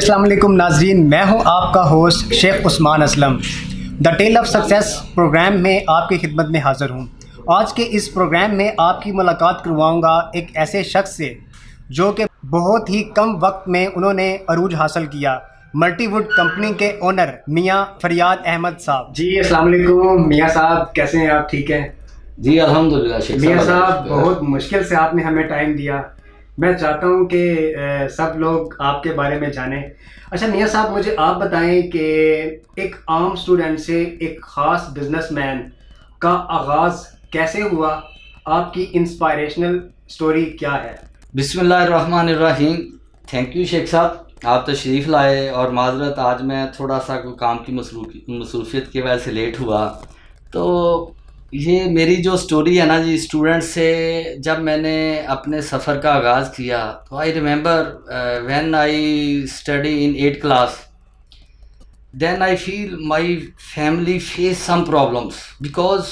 السلام علیکم ناظرین، میں ہوں آپ کا host Sheikh Usman Aslam. The tale of success programme میں آپ کی خدمت میں حاضر ہوں۔ آج کے اس پروگرام میں آپ کی ملاقات کرواؤں گا ایک ایسے شخص سے جو کہ بہت ہی کم وقت میں انہوں نے عروج حاصل کیا، ملٹی ووڈ کمپنی کے اونر میاں فریاد احمد صاحب۔ جی السلام علیکم میاں صاحب، کیسے ہیں آپ؟ ٹھیک ہیں جی الحمدللہ شیخ میاں صاحب، بہت مشکل سے آپ نے ہمیں ٹائم دیا۔ میں چاہتا ہوں کہ سب لوگ آپ کے بارے میں جانیں۔ اچھا میاں صاحب، مجھے آپ بتائیں کہ ایک عام اسٹوڈنٹ سے ایک خاص بزنس مین کا آغاز کیسے ہوا؟ آپ کی انسپائریشنل سٹوری کیا ہے؟ بسم اللہ الرحمن الرحیم۔ تھینک یو شیخ صاحب، آپ تشریف لائے، اور معذرت آج میں تھوڑا سا کوئی کام کی مصروفیت کی وجہ سے لیٹ ہوا۔ تو یہ میری جو سٹوری ہے نا جی، اسٹوڈنٹ سے جب میں نے اپنے سفر کا آغاز کیا تو I remember when I study in 8th class, then I feel my family face some problems because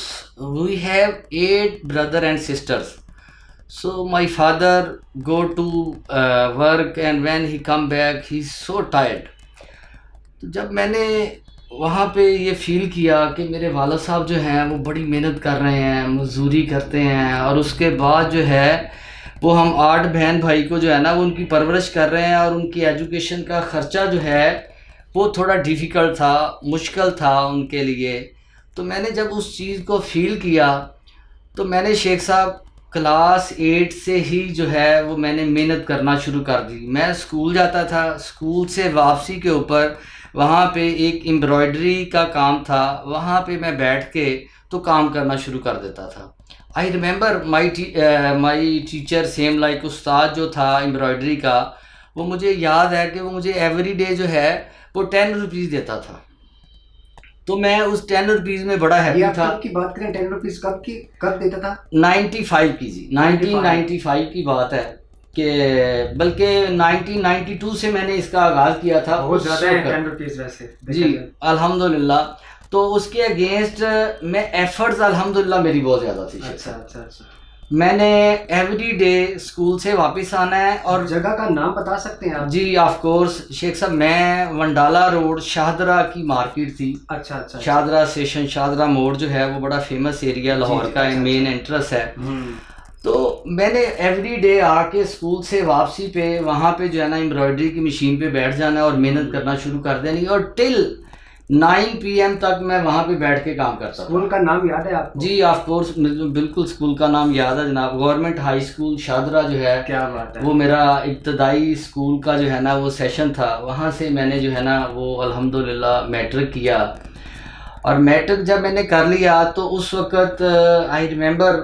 we have 8 brother and sisters. So my father go to work and when he come back he's so tired. تو جب میں نے وہاں پہ یہ فیل کیا کہ میرے والد صاحب جو ہیں وہ بڑی محنت کر رہے ہیں، مزدوری کرتے ہیں، اور اس کے بعد جو ہے وہ ہم 8 بہن بھائی کو جو ہے نا وہ ان کی پرورش کر رہے ہیں، اور ان کی ایجوکیشن کا خرچہ جو ہے وہ تھوڑا ڈیفیکلٹ تھا، مشکل تھا ان کے لیے۔ تو میں نے جب اس چیز کو فیل کیا تو میں نے شیخ صاحب کلاس 8 سے ہی جو ہے وہ میں نے محنت کرنا شروع کر دی۔ میں اسکول جاتا تھا، اسکول سے واپسی کے اوپر وہاں پہ ایک امبرائڈری کا کام تھا، وہاں پہ میں بیٹھ کے تو کام کرنا شروع کر دیتا تھا۔ I remember my teacher same like استاد جو تھا امبرائڈری کا، وہ مجھے یاد ہے کہ وہ مجھے ایوری ڈے جو ہے وہ 10 روپیز دیتا تھا۔ تو میں اس 10 روپیز میں بڑا ہیپی تھا۔ کب کی بات کریں؟ 10 روپیز کب دیتا تھا؟ 95 کی جی، 1995 کی بات ہے، کہ بلکہ 1992 سے میں نے اس کا آغاز کیا تھا۔ بہت زیادہ ہے 10 روپیز ویسے جی الحمدللہ۔ تو اس کے اگینسٹ میں ایفرٹس الحمدللہ میری بہت زیادہ تھی۔ اچھا میں نے ایوری ڈے اسکول سے واپس آنا ہے۔ اور جگہ کا نام بتا سکتے ہیں آپ؟ جی آف کورس شیخ صاحب، میں ونڈالا روڈ شاہدرہ کی مارکیٹ تھی۔ اچھا شاہدرہ اسٹیشن، شاہدرہ موڑ جو ہے وہ بڑا فیمس ایریا لاہور کا مین انٹرس ہے۔ تو میں نے ایوری ڈے آ کے اسکول سے واپسی پہ وہاں پہ جو ہے نا امبرائڈری کی مشین پہ بیٹھ جانا اور محنت کرنا شروع کر دینی، اور ٹل 9 PM تک میں وہاں پہ بیٹھ کے کام کرتا تھا۔ اسکول کا نام یاد ہے آپ کو؟ جی آف کورس بالکل اسکول کا نام یاد ہے جناب، گورنمنٹ ہائی اسکول شاہدرہ جو ہے۔ کیا بات ہے! وہ میرا ابتدائی اسکول کا جو ہے نا وہ سیشن تھا، وہاں سے میں نے جو ہے نا وہ الحمدللہ میٹرک کیا۔ اور میٹرک جب میں نے کر لیا تو اس وقت آئی ریممبر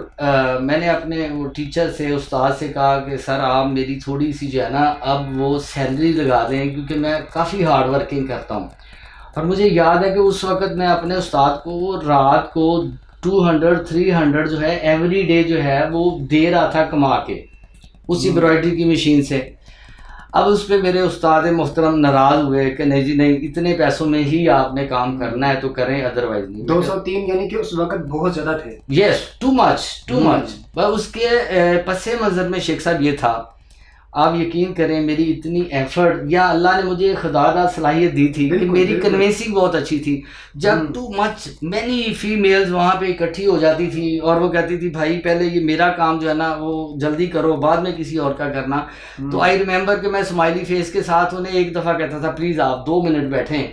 میں نے اپنے وہ ٹیچر سے، استاد سے کہا کہ سر آپ میری تھوڑی سی جو ہے نا اب وہ سیلری لگا دیں، کیونکہ میں کافی ہارڈ ورکنگ کرتا ہوں۔ اور مجھے یاد ہے کہ اس وقت میں اپنے استاد کو رات کو 200-300 جو ہے ایوری ڈے جو ہے وہ دے رہا تھا کما کے اس امبرائڈری کی مشین سے۔ اب اس پہ میرے استاد محترم ناراض ہوئے کہ نہیں جی نہیں، اتنے پیسوں میں ہی آپ نے کام کرنا ہے تو کریں، ادروائز نہیں۔ 203 یعنی کہ اس وقت بہت زیادہ تھے۔ یس، ٹو مچ۔ اس کے پس منظر میں شیخ صاحب یہ تھا، آپ یقین کریں میری اتنی ایفرٹ، یا اللہ نے مجھے خدا دا صلاحیت دی تھی کہ میری کنوینسنگ بہت اچھی تھی۔ جب ٹو مچ مینی فیمیلز وہاں پہ اکٹھی ہو جاتی تھی اور وہ کہتی تھی بھائی پہلے یہ میرا کام جو ہے نا وہ جلدی کرو، بعد میں کسی اور کا کرنا، تو آئی ریممبر کہ میں اسمائلی فیس کے ساتھ انہیں ایک دفعہ کہتا تھا پلیز آپ 2 منٹ بیٹھیں۔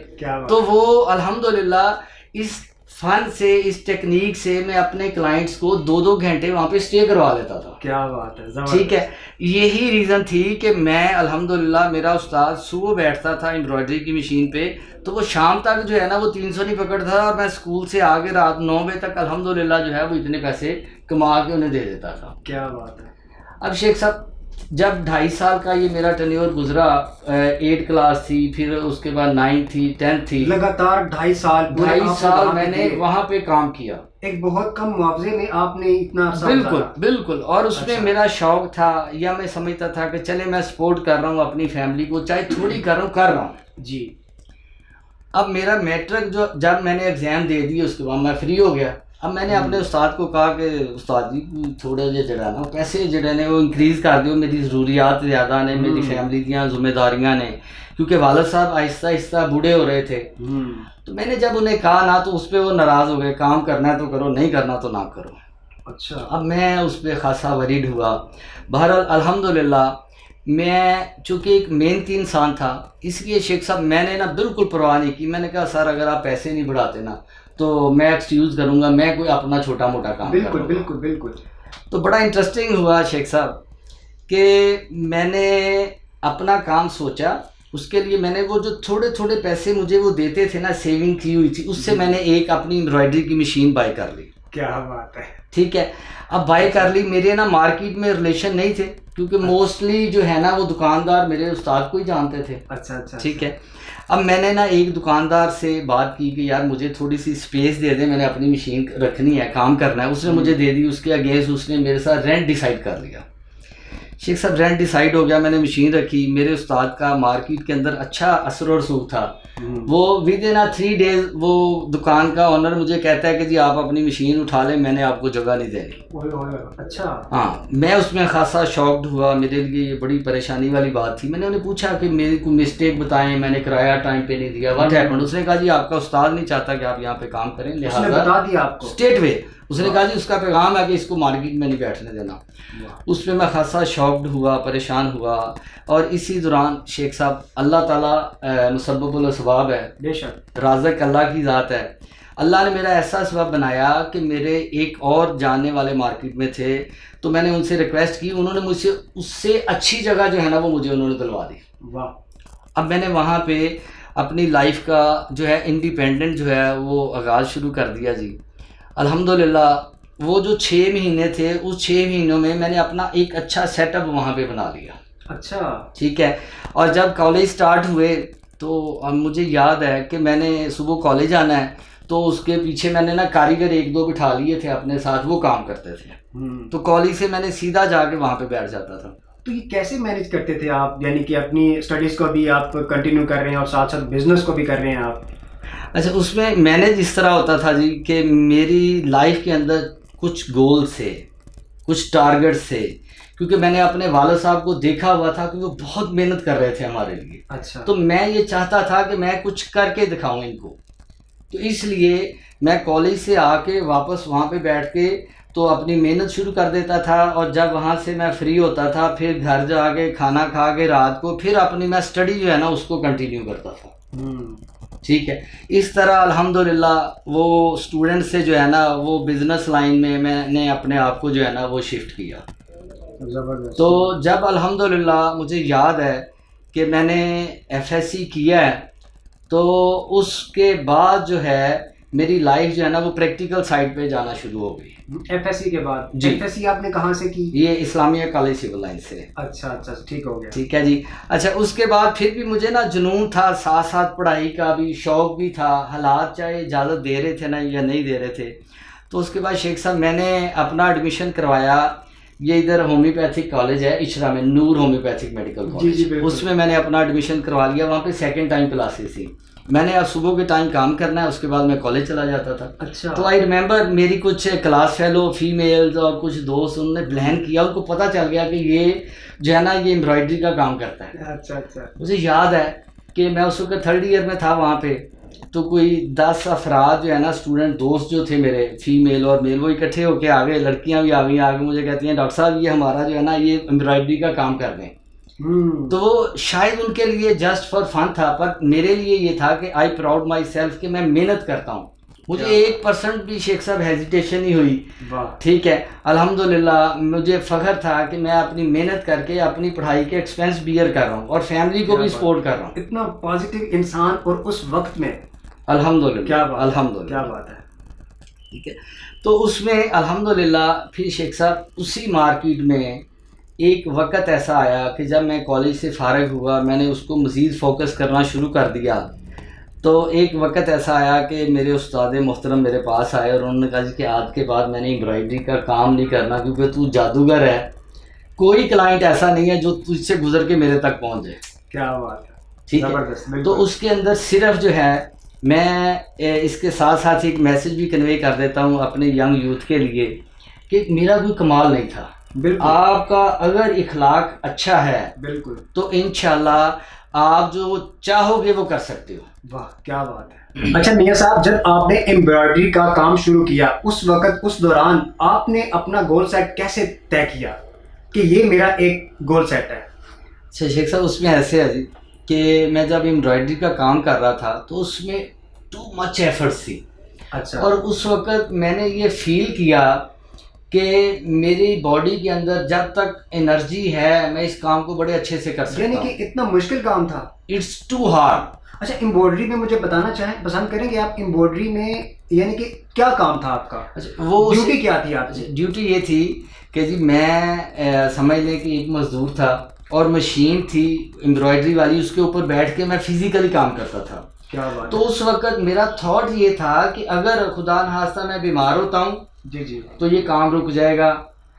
تو وہ الحمدللہ اس فن سے، اس ٹیکنیک سے میں اپنے کلائنٹس کو 2 گھنٹے وہاں پہ اسٹے کروا لیتا تھا۔ کیا بات ہے! ٹھیک ہے، یہی ریزن تھی کہ میں الحمدللہ، میرا استاد صبح بیٹھتا تھا امبرائڈری کی مشین پہ تو وہ شام تک جو ہے نا وہ 300 نہیں پکڑتا تھا، اور میں اسکول سے آگے رات 9 بجے تک الحمدللہ جو ہے وہ اتنے پیسے کما کے انہیں دے دیتا تھا۔ کیا بات ہے! اب شیخ صاحب جب 2.5 سال کا یہ میرا ٹینیور گزرا، 8 کلاس تھی، پھر اس کے بعد 9 تھی، 10 تھی، لگاتار 2.5 سال میں نے وہاں پہ کام کیا۔ ایک بہت کم معاوضے میں آپ نے اتنا عرصہ بالکل، اور اس میں میرا شوق تھا، یا میں سمجھتا تھا کہ چلے میں سپورٹ کر رہا ہوں اپنی فیملی کو، چاہے تھوڑی کر رہا ہوں جی۔ اب میرا میٹرک جب میں نے ایگزام دے دی اس کے بعد میں فری ہو گیا، اب میں نے اپنے استاد کو کہا کہ استاد جی تھوڑے جہے جڑا نا پیسے جڑے نے وہ انکریز کر دیو، میری ضروریات زیادہ نے، میری فیملی دیاں ذمہ داریاں نے، کیونکہ والد صاحب آہستہ آہستہ بوڑھے ہو رہے تھے. تو میں نے جب انہیں کہا نا تو اس پہ وہ ناراض ہو گئے، کام کرنا ہے تو کرو، نہیں کرنا تو نہ کرو. اچھا. اب میں اس پہ خاصا وریڈ ہوا. بہرحال الحمدللہ میں چونکہ ایک محنتی انسان تھا، اس لیے شیخ صاحب میں نے نا بالکل پرواہ نہیں کی. میں نے کہا سر اگر آپ پیسے نہیں بڑھاتے نا تو میں ایکسکیوز کروں گا، میں کوئی اپنا چھوٹا موٹا کام کروں گا. بالکل بالکل. تو بڑا انٹرسٹنگ ہوا شیخ صاحب کہ میں نے اپنا کام سوچا. اس کے لیے میں نے وہ جو تھوڑے تھوڑے پیسے مجھے وہ دیتے تھے نا، سیونگ کی ہوئی تھی، اس سے میں نے ایک اپنی امبرائڈری کی مشین بائی کر لی. کیا بات ہے. ٹھیک ہے. اب بائی کر لی. میرے نا مارکیٹ میں ریلیشن نہیں تھے کیونکہ موسٹلی جو ہے نا وہ دکاندار میرے استاد کو ہی جانتے تھے. اچھا اچھا. ٹھیک ہے. اب میں نے نا ایک دکاندار سے بات کی کہ یار مجھے تھوڑی سی اسپیس دے دیں، میں نے اپنی مشین رکھنی ہے، کام کرنا ہے. اس نے مجھے دے دی. اس کے اگینسٹ اس نے میرے ساتھ رینٹ ڈیسائیڈ کر لیا. شیخ صاحب رینٹ ڈیسائیڈ ہو گیا، میں نے مشین رکھی. میرے استاد کا مارکیٹ کے اندر اچھا اثر و رسوخ تھا. وہ ود ان 3 days وہ دکان کا آنر مجھے کہتا ہے کہ جی آپ اپنی مشین اٹھا لیں، میں نے آپ کو جگہ نہیں دینی. اچھا. ہاں میں اس میں خاصا شاکڈ ہوا. میرے لیے یہ بڑی پریشانی والی بات تھی. میں نے انہیں پوچھا کہ میری کوئی مسٹیک بتائیں، میں نے کرایہ ٹائم پہ نہیں دیا، واٹ ہیپنڈ. اس نے کہا جی آپ کا استاد نہیں چاہتا کہ آپ یہاں پہ کام کریں، لہٰذا بتا دیا آپ کو اسٹیٹ وے. اس نے کہا جی اس کا پیغام ہے کہ اس کو مارکیٹ میں نہیں بیٹھنے دینا. اس پہ میں خاصا شاکڈ ہوا، پریشان ہوا. اور اسی دوران شیخ صاحب اللہ تعالیٰ مسبب الاسباب ہے، بے شک رازق اللہ کی ذات ہے. اللہ نے میرا ایسا سبب بنایا کہ میرے ایک اور جاننے والے مارکیٹ میں تھے، تو میں نے ان سے ریکویسٹ کی، انہوں نے مجھ سے اس سے اچھی جگہ جو ہے نا وہ مجھے انہوں نے دلوا دی. واہ. اب میں نے وہاں پہ اپنی لائف کا جو ہے انڈیپینڈنٹ جو ہے وہ آغاز شروع کر دیا جی. الحمدللہ وہ جو 6 مہینے تھے، اس 6 مہینوں میں میں نے اپنا ایک اچھا سیٹ اپ وہاں پہ بنا لیا. اچھا. ٹھیک ہے. اور جب کالج سٹارٹ ہوئے تو مجھے یاد ہے کہ میں نے صبح کالج آنا ہے تو اس کے پیچھے میں نے نا کاریگر 1-2 بٹھا لیے تھے اپنے ساتھ، وہ کام کرتے تھے. تو کالج سے میں نے سیدھا جا کے وہاں پہ بیٹھ جاتا تھا. تو یہ کیسے مینیج کرتے تھے آپ، یعنی کہ اپنی اسٹڈیز کو بھی آپ کنٹینیو کر رہے ہیں اور ساتھ ساتھ بزنس کو بھی کر رہے ہیں آپ؟ اچھا اس میں مینیج اس طرح ہوتا تھا جی کہ میری لائف کے اندر کچھ گولز تھے، کچھ ٹارگیٹس تھے، کیونکہ میں نے اپنے والد صاحب کو دیکھا ہوا تھا کہ وہ بہت محنت کر رہے تھے ہمارے لیے. اچھا. تو میں یہ چاہتا تھا کہ میں کچھ کر کے دکھاؤں ان کو. تو اس لیے میں کالج سے آ کے واپس وہاں پہ بیٹھ کے تو اپنی محنت شروع کر دیتا تھا. اور جب وہاں سے میں فری ہوتا تھا پھر گھر جا کے کھانا کھا کے رات کو پھر اپنی میں اسٹڈی جو ہے نا اس کو کنٹینیو کرتا تھا. ٹھیک ہے. اس طرح الحمدللہ وہ اسٹوڈنٹ سے جو ہے نا وہ بزنس لائن میں نے اپنے آپ کو جو ہے نا وہ شفٹ کیا. زبردست. تو جب الحمدللہ مجھے یاد ہے کہ میں نے FSC کیا ہے تو اس کے بعد جو ہے میری لائف جو ہے نا وہ پریکٹیکل سائڈ پہ جانا شروع ہو گئی. FSC کے بعد جی. FSC آپ نے کہاں سے کی؟ یہ اسلامیہ کالج سول لائن سے. اچھا اچھا ٹھیک ہو گیا. ٹھیک ہے جی. اچھا اس کے بعد پھر بھی مجھے نا جنون تھا، ساتھ ساتھ پڑھائی کا بھی شوق بھی تھا. حالات چاہے اجازت دے رہے تھے نا یا نہیں دے رہے تھے. تو اس کے بعد شیخ صاحب میں نے اپنا ایڈمیشن کروایا. یہ ادھر ہومیوپیتھک کالج ہے اشرا میں، نور ہومیوپیتھک میڈیکل کالج. اس میں نے اپنا ایڈمیشن کروا لیا. وہاں پہ سیکنڈ ٹائم کلاسز تھی. میں نے اب صبح کے ٹائم کام کرنا ہے، اس کے بعد میں کالج چلا جاتا تھا. اچھا. تو آئی ریمبر میری کچھ کلاس فیلو فیمیلز اور کچھ دوست انہوں نے پلان کیا، ان کو پتہ چل گیا کہ یہ جو ہے نا یہ امبرائڈری کا کام کرتا ہے. اچھا اچھا. مجھے یاد ہے کہ میں اس وقت 3rd ایئر میں تھا وہاں پہ. تو کوئی 10 افراد جو ہے نا اسٹوڈنٹ دوست جو تھے میرے فیمیل اور میل، وہ اکٹھے ہو کے آ گئے. لڑکیاں بھی آ گئی. آگے مجھے کہتی ہیں ڈاکٹر صاحب یہ ہمارا جو ہے نا یہ امبرائڈری کا کام کر دیں. تو شاید ان کے لیے جسٹ فار فن تھا، پر میرے لیے یہ تھا کہ آئی پراؤڈ مائی سیلف کہ میں محنت کرتا ہوں. مجھے 1% بھی شیخ صاحب ہیزیٹیشن نہیں ہوئی. ٹھیک ہے. الحمدللہ مجھے فخر تھا کہ میں اپنی محنت کر کے اپنی پڑھائی کے ایکسپینس بیئر کر رہا ہوں اور فیملی کو بھی سپورٹ کر رہا ہوں. اتنا پازیٹیو انسان اور اس وقت میں الحمدللہ. کیا بات. الحمدللہ. کیا بات ہے. ٹھیک ہے. تو اس میں الحمدللہ پھر شیخ صاحب اسی مارکیٹ میں ایک وقت ایسا آیا کہ جب میں کالج سے فارغ ہوا میں نے اس کو مزید فوکس کرنا شروع کر دیا. تو ایک وقت ایسا آیا کہ میرے استاد محترم میرے پاس آئے اور انہوں نے کہا کہ آج کے بعد میں نے امبرائڈری کا کام نہیں کرنا کیونکہ تو جادوگر ہے، کوئی کلائنٹ ایسا نہیں ہے جو تجھ سے گزر کے میرے تک پہنچ جائے. کیا بات ہے. ٹھیک ہے. تو اس کے اندر صرف جو ہے میں اس کے ساتھ ساتھ ایک میسج بھی کنوے کر دیتا ہوں اپنے ینگ یوتھ کے لیے کہ میرا کوئی کمال نہیں تھا. بالکل آپ کا اگر اخلاق اچھا ہے بالکل تو انشاءاللہ آپ جو چاہو گے وہ کر سکتے ہو. واہ کیا بات ہے. اچھا میاں صاحب, جب آپ نے ایمبرائڈری کا کام شروع کیا اس وقت اس دوران آپ نے اپنا گول سیٹ کیسے طے کیا کہ یہ میرا ایک گول سیٹ ہے؟ اچھا شیخ صاحب, اس میں ایسے ہے جی کہ میں جب ایمبرائڈری کا کام کر رہا تھا تو اس میں ٹو مچ ایفرٹس تھی. اچھا. اور اس وقت میں نے یہ فیل کیا کہ میری باڈی کے اندر جب تک انرجی ہے میں اس کام کو بڑے اچھے سے کر سکتا ہوں. یعنی کہ اتنا مشکل کام تھا؟ It's too hard. اچھا, ایمبرائڈری میں مجھے بتانا پسند کریں کہ آپ ایمبرائڈری میں یعنی کہ کیا کام تھا آپ کا؟ اچھا, وہ ڈیوٹی کیا تھی آپ کی؟ ڈیوٹی یہ تھی کہ جی میں سمجھ لیں کہ ایک مزدور تھا اور مشین تھی ایمبرائڈری والی, اس کے اوپر بیٹھ کے میں فزیکلی کام کرتا تھا. کیا بات. تو اس وقت میرا تھاٹ یہ تھا کہ اگر خدا نخواستہ میں بیمار ہوتا ہوں جی جی تو یہ کام رک جائے گا.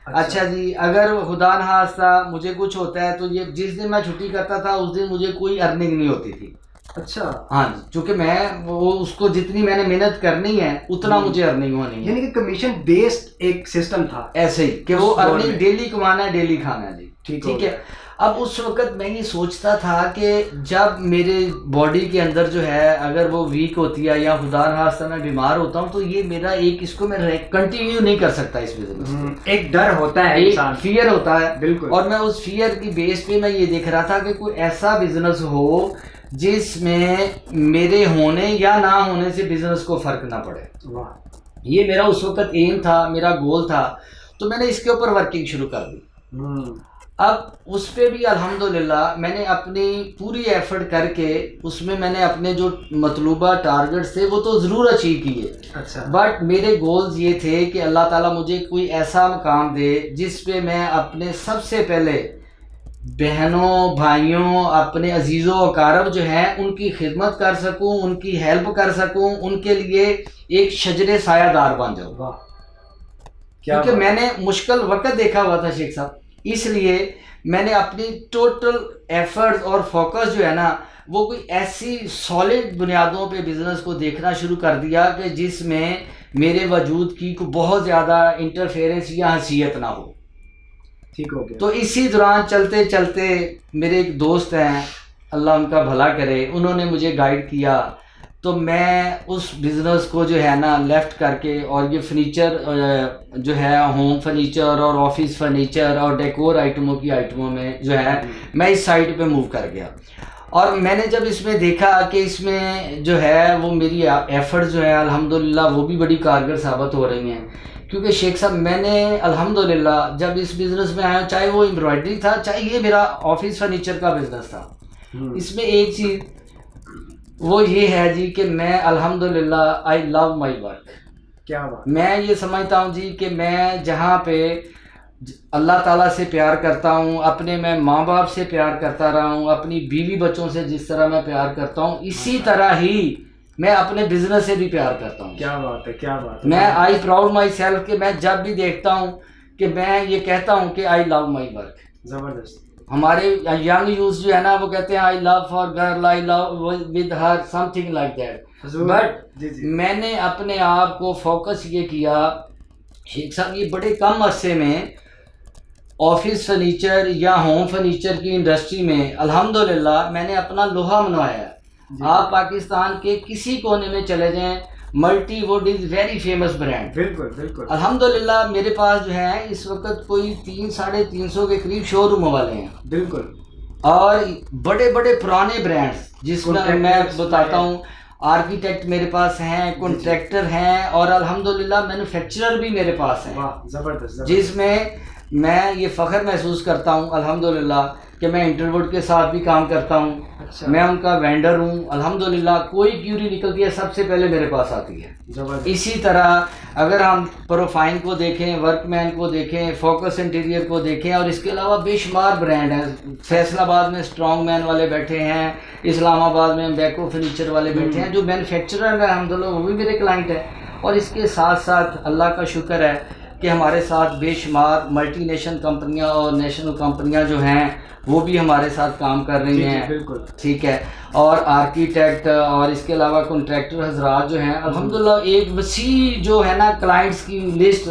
اچھا جی, اگر خدا نخواستہ مجھے کچھ ہوتا ہے تو یہ جس دن میں چھٹی کرتا تھا اس دن مجھے کوئی ارننگ نہیں ہوتی تھی. اچھا. ہاں جی, چونکہ میں وہ اس کو جتنی میں نے محنت کرنی ہے اتنا مجھے ارننگ ہونی ہے. یعنی کہ کمیشن بیسڈ ایک سسٹم تھا ایسے ہی کہ وہ ارننگ ڈیلی کمانا ہے, ڈیلی کھانا ہے. جی ٹھیک ہے. اب اس وقت میں یہ سوچتا تھا کہ جب میرے باڈی کے اندر جو ہے اگر وہ ویک ہوتی ہے یا خدا نخواستہ میں بیمار ہوتا ہوں تو یہ میرا ایک اس کو میں کنٹینیو نہیں کر سکتا اس بزنس کو. ایک ڈر ہوتا ہے, ایک فیئر ہوتا ہے. بالکل. اور میں اس فیئر کی بیس پہ میں یہ دیکھ رہا تھا کہ کوئی ایسا بزنس ہو جس میں میرے ہونے یا نہ ہونے سے بزنس کو فرق نہ پڑے. یہ میرا اس وقت ایم تھا, میرا گول تھا. تو میں نے اس کے اوپر ورکنگ شروع کر دی. اب اس پہ بھی الحمدللہ میں نے اپنی پوری ایفرٹ کر کے اس میں نے اپنے جو مطلوبہ ٹارگٹس تھے وہ تو ضرور اچیو کیے. اچھا. بٹ میرے گولز یہ تھے کہ اللہ تعالیٰ مجھے کوئی ایسا مقام دے جس پہ میں اپنے سب سے پہلے بہنوں بھائیوں اپنے عزیز و اقارب جو ہیں ان کی خدمت کر سکوں, ان کی ہیلپ کر سکوں, ان کے لیے ایک شجر سایہ دار بن جاؤں. کیونکہ میں نے مشکل وقت دیکھا ہوا تھا شیخ صاحب, اس لیے میں نے اپنی ٹوٹل ایفرٹس اور فوکس جو ہے نا وہ کوئی ایسی سالڈ بنیادوں پہ بزنس کو دیکھنا شروع کر دیا کہ جس میں میرے وجود کی کوئی بہت زیادہ انٹرفیئرنس یا حیثیت نہ ہو. ٹھیک ہو گیا. تو اسی دوران چلتے چلتے میرے ایک دوست ہیں, اللہ ان کا بھلا کرے, انہوں نے مجھے گائیڈ کیا. تو میں اس بزنس کو جو ہے نا لیفٹ کر کے اور یہ فرنیچر جو ہے ہوم فرنیچر اور آفس فرنیچر اور ڈیکور آئٹموں میں جو ہے میں اس سائٹ پہ موو کر گیا. اور میں نے جب اس میں دیکھا کہ اس میں جو ہے وہ میری ایفرٹ جو ہے الحمدللہ وہ بھی بڑی کارگر ثابت ہو رہی ہیں. کیونکہ شیخ صاحب میں نے الحمدللہ جب اس بزنس میں آیا, چاہے وہ ایمبرائڈری تھا چاہے یہ میرا آفس فرنیچر کا بزنس تھا, اس میں ایک چیز وہ یہ ہے جی کہ میں الحمدللہ آئی لو مائی ورک. کیا بات. میں یہ سمجھتا ہوں جی کہ میں جہاں پہ اللہ تعالیٰ سے پیار کرتا ہوں, اپنے میں ماں باپ سے پیار کرتا رہا ہوں, اپنی بیوی بچوں سے جس طرح میں پیار کرتا ہوں اسی طرح ہی میں اپنے بزنس سے بھی پیار کرتا ہوں. کیا بات ہے, کیا بات ہے. میں آئی پراؤڈ مائی سیلف کہ میں جب بھی دیکھتا ہوں کہ میں یہ کہتا ہوں کہ آئی لو مائی ورک. زبردست. ہمارے ینگ یوز جو ہے نا وہ کہتے ہیں I love for girl, I love with her, something like that. But میں نے اپنے آپ کو فوکس یہ کیا شیخ صاحب, یہ بڑے کم عرصے میں آفس فرنیچر یا ہوم فرنیچر کی انڈسٹری میں الحمدللہ میں نے اپنا لوہا منوایا ہے. آپ پاکستان کے کسی کونے میں چلے جائیں, multi would is very famous brand. بالکل بالکل. الحمدللہ میرے پاس جو ہے اس وقت کوئی 300-350 کے قریب شو روم والے ہیں. بالکل. اور بڑے بڑے پرانے برانڈز جس میں میں بتاتا ہوں, آرکیٹیکٹ میرے پاس ہیں, کنٹریکٹر ہیں, اور الحمدللہ مینوفیکچرر بھی میرے پاس ہیں. زبردست. جس میں میں یہ فخر محسوس کرتا ہوں الحمدللہ کہ میں انٹروڈ کے ساتھ بھی کام کرتا ہوں. میں ان کا وینڈر ہوں الحمدللہ. کوئی کیوری نکلتی ہے سب سے پہلے میرے پاس آتی ہے. اسی طرح اگر ہم پروفائن کو دیکھیں, ورک مین کو دیکھیں, فوکس انٹیریئر کو دیکھیں, اور اس کے علاوہ بے شمار برانڈ ہیں. فیصل آباد میں اسٹرانگ مین والے بیٹھے ہیں, اسلام آباد میں بیکو فرنیچر والے بیٹھے ہیں, جو مینوفیکچرر ہیں الحمدللہ وہ بھی میرے کلائنٹ ہیں. اور اس کے ساتھ ساتھ اللہ کا شکر ہے کہ ہمارے ساتھ بے شمار ملٹی نیشنل کمپنیاں اور نیشنل کمپنیاں جو ہیں وہ بھی ہمارے ساتھ کام کر رہی ہیں. بالکل ٹھیک ہے. اور آرکیٹیکٹ اور اس کے علاوہ کنٹریکٹر حضرات جو ہیں الحمدللہ ایک وسیع جو ہے نا کلائنٹس کی لسٹ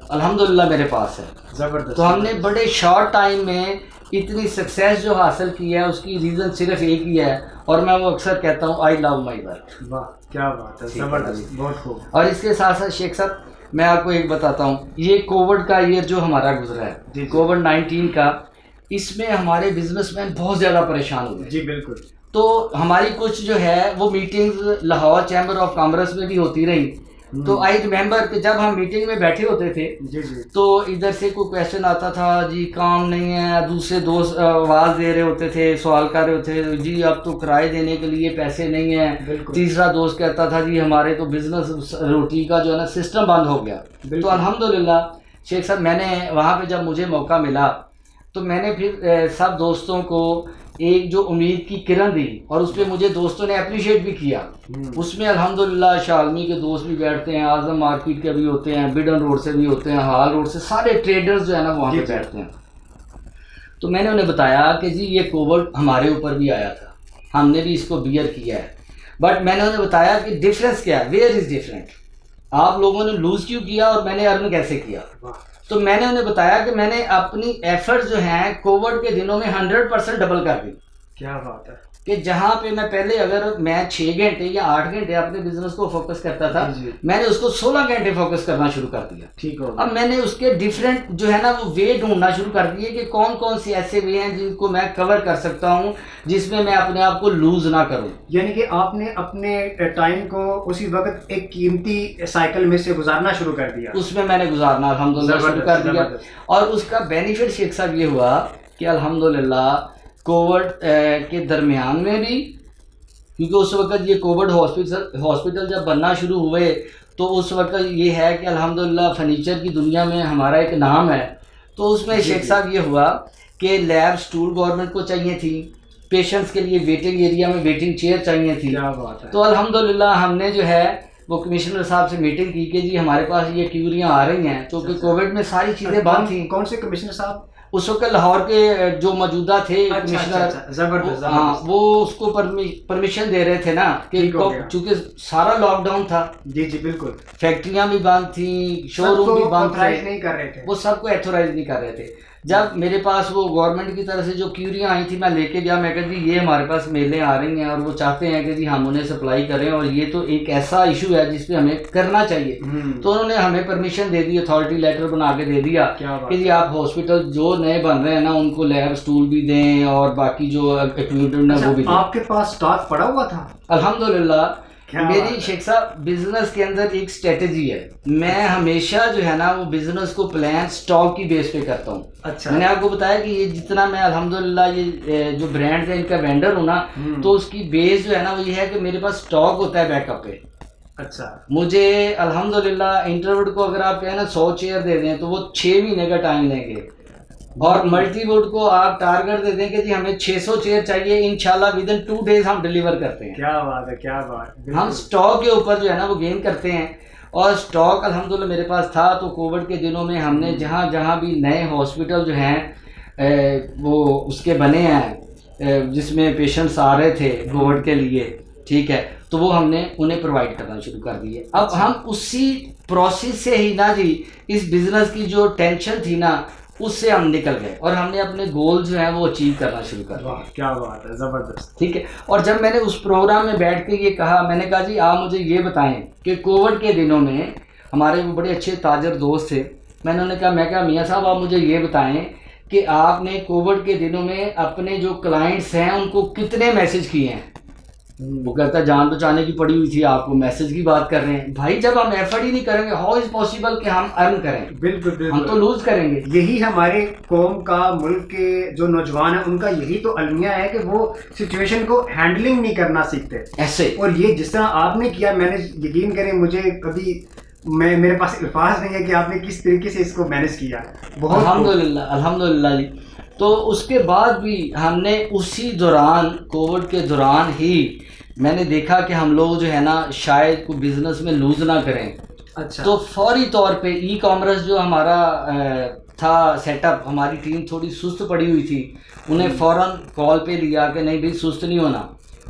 الحمدللہ میرے پاس ہے. زبردست. تو ہم نے بڑے شارٹ ٹائم میں اتنی سکسیس جو حاصل کی ہے اس کی ریزن صرف ایک ہی ہے, اور میں وہ اکثر کہتا ہوں آئی لو مائی ورک. واہ کیا بات ہے, زبردست, بہت خوب. اور اس کے ساتھ ساتھ شیخ صاحب میں آپ کو ایک بتاتا ہوں, یہ کووڈ کا ایئر جو ہمارا گزرا ہے کووڈ-19 کا, اس میں ہمارے بزنس مین بہت زیادہ پریشان ہوئے. جی بالکل. تو ہماری کچھ جو ہے وہ meetings Lahore chamber of commerce میں بھی ہوتی رہی. تو آئی ریمبر کہ جب ہم میٹنگ میں بیٹھے ہوتے تھے تو ادھر سے کوئی کویشچن آتا تھا, جی کام نہیں ہے, دوسرے دوست آواز دے رہے ہوتے تھے, سوال کر رہے ہوتے تھے, جی اب تو کرائے دینے کے لیے پیسے نہیں ہیں. تیسرا دوست کہتا تھا جی ہمارے تو بزنس روٹی کا جو ہے نا سسٹم بند ہو گیا. تو الحمدللہ شیخ صاحب میں نے وہاں پہ جب مجھے موقع ملا تو میں نے پھر سب دوستوں کو ایک جو امید کی کرن دی, اور اس پہ مجھے دوستوں نے اپریشیٹ بھی کیا. اس میں الحمدللہ شالمی کے دوست بھی بیٹھتے ہیں, اعظم مارکیٹ کے بھی ہوتے ہیں, بڈن روڈ سے بھی ہوتے ہیں, ہال روڈ سے, سارے ٹریڈرز جو ہے نا وہاں پہ بیٹھتے ہیں. تو میں نے انہیں بتایا کہ جی یہ کووڈ ہمارے اوپر بھی آیا تھا, ہم نے بھی اس کو بیئر کیا ہے, بٹ میں نے انہیں بتایا کہ ڈفرینس کیا ہے, ویئر از ڈفرینٹ, آپ لوگوں نے لوز کیوں کیا اور میں نے ارن کیسے کیا. تو میں نے انہیں بتایا کہ میں نے اپنی ایفرٹ جو ہیں کووڈ کے دنوں میں 100% ڈبل کر دی. کیا بات ہے. کہ جہاں پہ میں پہلے اگر میں 6 گھنٹے یا 8 گھنٹے اپنے بزنس کو فوکس کرتا تھا, میں نے اس کو 16 گھنٹے فوکس کرنا شروع کر دیا. ٹھیک ہو. اب میں نے اس کے ڈفرینٹ جو ہے نا وہ وے ڈھونڈنا شروع کر دیے کہ کون کون سے ایسے وے ہیں جن کو میں کور کر سکتا ہوں جس میں میں اپنے آپ کو لوز نہ کروں. یعنی کہ آپ نے اپنے ٹائم کو اسی وقت ایک قیمتی سائیکل میں سے گزارنا شروع کر دیا. اس میں نے گزارنا الحمدللہ شروع کر دیا, اور اس کا بینیفٹ شیخ صاحب یہ ہوا کہ الحمدللہ کووڈ کے درمیان میں بھی, کیونکہ اس وقت یہ کووڈ ہاسپٹل جب بننا شروع ہوئے تو اس وقت یہ ہے کہ الحمدللہ فرنیچر کی دنیا میں ہمارا ایک نام ہے. تو اس میں شیخ صاحب یہ ہوا کہ لیب سٹول گورنمنٹ کو چاہیے تھی, پیشنٹس کے لیے ویٹنگ ایریا میں ویٹنگ چیئر چاہیے تھی. تو الحمدللہ ہم نے جو ہے وہ کمشنر صاحب سے میٹنگ کی کہ جی ہمارے پاس یہ کیوریاں آ رہی ہیں, کیونکہ کووڈ میں ساری چیزیں بند تھیں. کون سے کمشنر صاحب؟ اس وقت لاہور کے جو موجودہ تھے کمشنر, ہاں وہ اس کو پرمیشن دے رہے تھے نا کہ چونکہ سارا لاک ڈاؤن تھا. جی جی بالکل. فیکٹریاں بھی بند تھیں, شو روم بھی بند تھے, وہ سب کو ایتھورائز نہیں کر رہے تھے. جب میرے پاس وہ گورنمنٹ کی طرف سے جو کیوریاں آئی تھیں میں لے کے گیا, میں کہا جی یہ ہمارے پاس میلیں آ رہی ہیں اور وہ چاہتے ہیں کہ جی ہم انہیں سپلائی کریں, اور یہ تو ایک ایسا ایشو ہے جس پہ ہمیں کرنا چاہیے. تو انہوں نے ہمیں پرمیشن دے دی, اتھارٹی لیٹر بنا کے دے دیا کہ جی آپ ہاسپٹل جو نئے بن رہے ہیں نا ان کو لیب اسٹول بھی دیں اور باقی جو اکوپمنٹ ہے وہ بھی دیں. آپ کے پاس اسٹاک پڑا ہوا تھا؟ الحمدللہ میری شیخ صاحب بزنس کے اندر ایک اسٹریٹجی ہے, میں ہمیشہ جو ہے نا وہ بزنس کو پلان اسٹاک کی بیس پہ کرتا ہوں. اچھا. میں نے آپ کو بتایا کہ یہ جتنا میں الحمدللہ یہ جو برانڈ ہے ان کا وینڈر ہوں نا, تو اس کی بیس جو ہے نا وہ یہ ہے کہ میرے پاس اسٹاک ہوتا ہے بیک اپ پہ. اچھا. مجھے الحمدللہ انٹروڈ کو اگر آپ کہیں نا 100 چیئر دے دیں تو وہ 6 مہینے کا ٹائم لیں گے, اور ملٹی ووڈ کو آپ ٹارگٹ دے دیں کہ جی ہمیں 600 چیئر چاہیے, انشاءاللہ ودن 2 days ہم ڈیلیور کرتے ہیں. کیا بات ہے, کیا بات. ہم اسٹاک کے اوپر جو ہے نا وہ گین کرتے ہیں, اور اسٹاک الحمدللہ میرے پاس تھا. تو کووڈ کے دنوں میں ہم نے جہاں جہاں بھی نئے ہاسپٹل جو ہیں وہ اس کے بنے ہیں جس میں پیشنٹس آ رہے تھے کووڈ کے لیے, ٹھیک ہے, تو وہ ہم نے انہیں پرووائڈ کرنا شروع کر دیے. اب ہم اسی پروسیس سے ہی نا جی اس بزنس کی جو ٹینشن تھی نا اس سے ہم نکل گئے, اور ہم نے اپنے گول جو ہیں وہ اچیو کرنا شروع کر دیا. کیا بات ہے, زبردست. ٹھیک ہے. اور جب میں نے اس پروگرام میں بیٹھ کے یہ کہا, میں نے کہا جی آپ مجھے یہ بتائیں کہ کووڈ کے دنوں میں ہمارے وہ بڑے اچھے تاجر دوست تھے, میں نے انہیں کہا, میں کہا میاں صاحب آپ مجھے یہ بتائیں کہ آپ نے کووڈ کے دنوں میں اپنے جو کلائنٹس ہیں ان کو کتنے میسج کیے ہیں. وہ کہتا ہے جان بچانے کی پڑی ہوئی تھی, آپ کو میسج کی بات کر رہے ہیں. بھائی جب ہم ایفرٹ ہی نہیں کریں گے ہاؤ از پاسبل کہ ہم ارن کریں. بالکل ہم تو لوز کریں گے. یہی ہمارے قوم کا, ملک کے جو نوجوان ہیں ان کا یہی تو المیہ ہے کہ وہ سچویشن کو ہینڈلنگ نہیں کرنا سیکھتے ایسے. اور یہ جس طرح آپ نے کیا, میں نے یقین کریں مجھے کبھی میرے پاس الفاظ نہیں ہے کہ آپ نے کس طریقے سے اس کو مینیج کیا. بہت الحمدللہ الحمدللہ جی. تو اس کے بعد بھی ہم نے اسی دوران کووڈ کے دوران ہی میں نے دیکھا کہ ہم لوگ جو ہے نا شاید کوئی بزنس میں لوز نہ کریں, اچھا تو فوری طور پہ ای کامرس جو ہمارا تھا سیٹ اپ، ہماری ٹیم تھوڑی سست پڑی ہوئی تھی، انہیں فوراً کال پہ لیا کہ نہیں بھائی سست نہیں ہونا،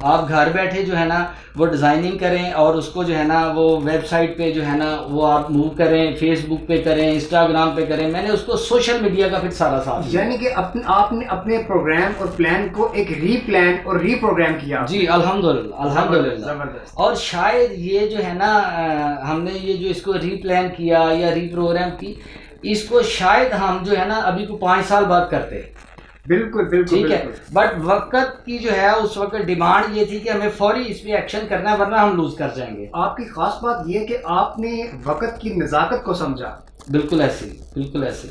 آپ گھر بیٹھے جو ہے نا وہ ڈیزائننگ کریں اور اس کو جو ہے نا وہ ویب سائٹ پہ جو ہے نا وہ آپ موو کریں، فیس بک پہ کریں، انسٹاگرام پہ کریں. میں نے اس کو سوشل میڈیا کا پھر سارا ساتھ دیا. یعنی کہ آپ نے اپنے پروگرام اور پلان کو ایک ری پلان اور ری پروگرام کیا. جی الحمدللہ الحمدللہ. زبردست. اور شاید یہ جو ہے نا ہم نے یہ جو اس کو ری پلان کیا یا ری پروگرام کی، اس کو شاید ہم جو ہے نا ابھی کو 5 سال بعد کرتے. بالکل بالکل ٹھیک ہے. بٹ وقت کی جو ہے اس وقت ڈیمانڈ یہ تھی کہ ہمیں فوری اس پہ ایکشن کرنا ہے ورنہ ہم لوز کر جائیں گے. آپ کی خاص بات یہ کہ آپ نے وقت کی نزاکت کو سمجھا. بالکل ایسے بالکل ایسے.